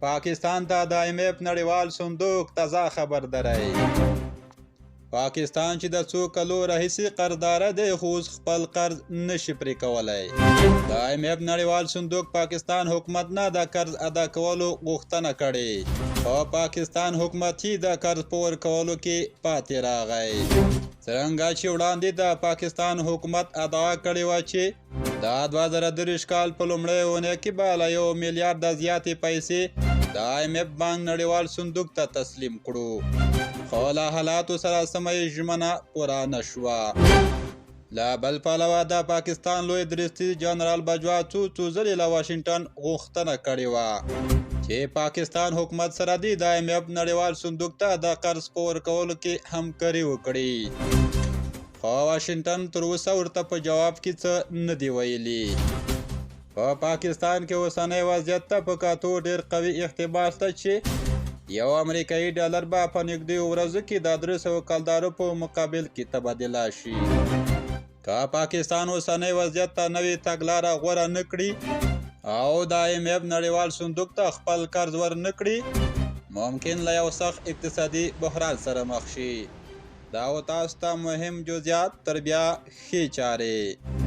पाकिस्तान ته د IMF نړیوال صندوق تازه خبر درای. پاکستان چې د څو کلو راهیسې قرضداره دی خو اوس خپل قرض نشي پرې کولی. د IMF نړیوال صندوق پاکستان حکومت نه د قرض ادا کولو غوښتنه کړې خو پاکستان حکومت یې د قرض په ورکولو کې پاتې راغی. څرنګه چې وړاندې د پاکستان حکومت ادعا کړې وه چې د 2023 کال په لومړۍ اونۍ کې به له 1 میلیارډ زیاتې پیسې د IMF بانک نړیوال صندوق ته تسلیم کړو خو له حالاتو سره سمه ژمنه پوره نه شوه. له بل پلوه د پاکستان لوی درستي جنرال باجوا څو ځلې له واشنګټن غوښتنه کړې وه چې پاکستان حکومت سره د IMF نړیوال صندوق ته د قرض په ورکولو کې همکاري وکړي خو واشنګټن تر اوسه ورته په جواب کې څه نه دی ویلي. په پاکستان کې اوسنی وضعیت ته په کتو ډېر قوي احتمال شته چې یو امریکایي ډالر به په نږدې ورځو کې د 300 کلدارو په مقابل کې تبادله شي. که پاکستان اوسنی وضعیت ته نوې تګلاره غوره نه کړي او د IMF نړیوال صندوق ته خپل قرض ور نه کړي ممکن له یو سخت اقتصادي بحران سره مخ شي. دا و تاسو ته مهم جزئیات تر بیا ښې چارې.